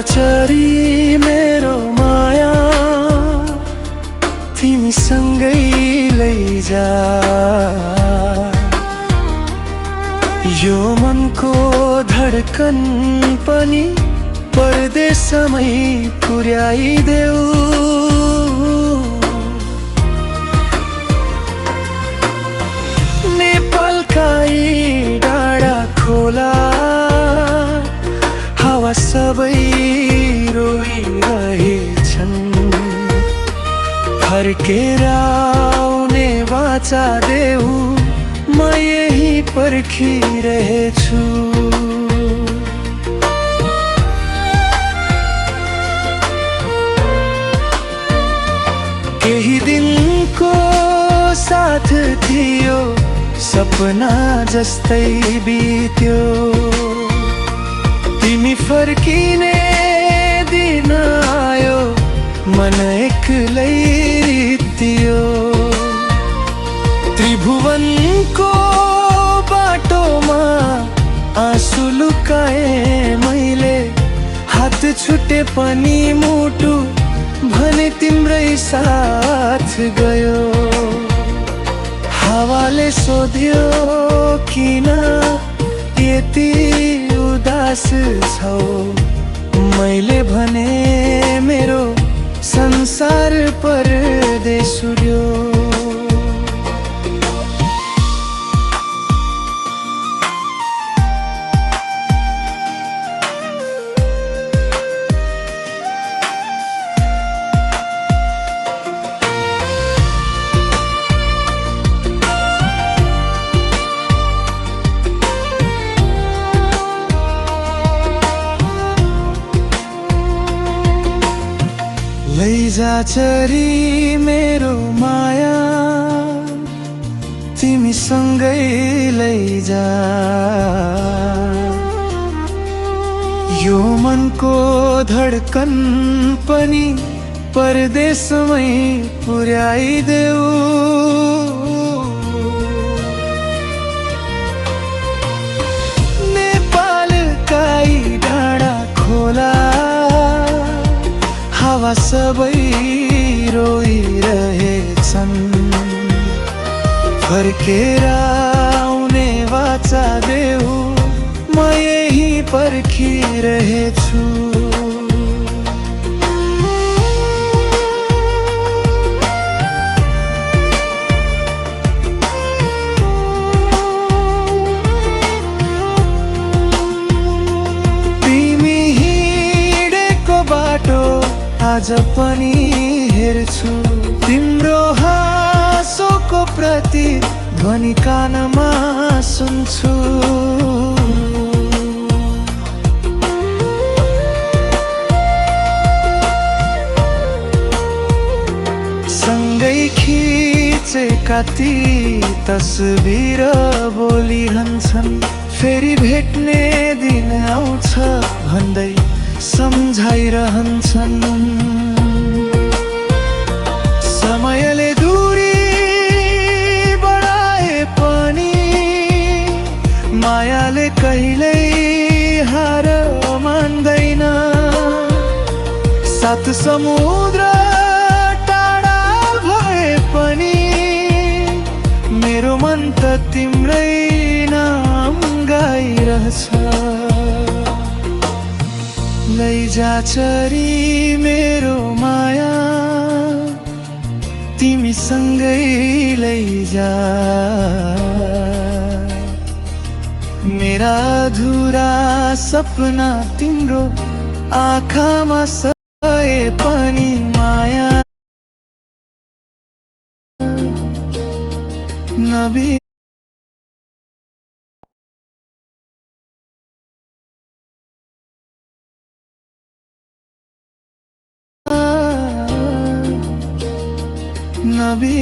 चरी मेरो माया तिमी सँगै लैजा। यो मनको धडकन पनि परदेशमै पुर्याइदेऊ। नेपालका यी डाँडा खोला हावा सबै रोइरहेछन्। फर्केर आउने वाचा देऊ, म यही पर्खिरहेछु। केही दिनको साथ थियो, सपना जस्तै बित्यो। तिमी फर्किने दिन आयो, मन एक्लै रित्तियो। त्रिभुवनको बाटोमा आँसु लुकाए मैले, हात छुटे पनि मुटु भने तिम्रै साथ गयो। हावाले सोध्यो किन यति उदास छौ, मैले भने मेरो संसार परदेश उड्यो। लैजा चरी मेरो माया तिमी सँगै लैजा। यो मनको धडकन पनि परदेशमै पुर्याइदेऊ। नेपालका यी डाँडा खोला हावा सबै रोइरहेछन्। फर्केर आउने वाचा देऊ, म यही पर्खिरहेछु। तिमी हिँडेको बाटो आज पनि हेर्छु, तिम्रो हाँसोको प्रति ध्वनि कानमा सुन्छु। सँगै खिचेका ती तस्बिर बोलिरहन्छन्, फेरि भेट्ने दिन आउँछ भन्दै सम्झाइरहन्छन्। समयले दूरी बढाए पनि मायाले कहिल्यै हार मान्दैन। सात समुद्र टाढा भए पनि मेरो मन त तिम्रै नाम गाइरहेछ। लैजा चरी मेरो माया तिमी सँगै लैजा। मेरा अधुरा सपना तिम्रो आँखामा सए पनि माया नबी। नबी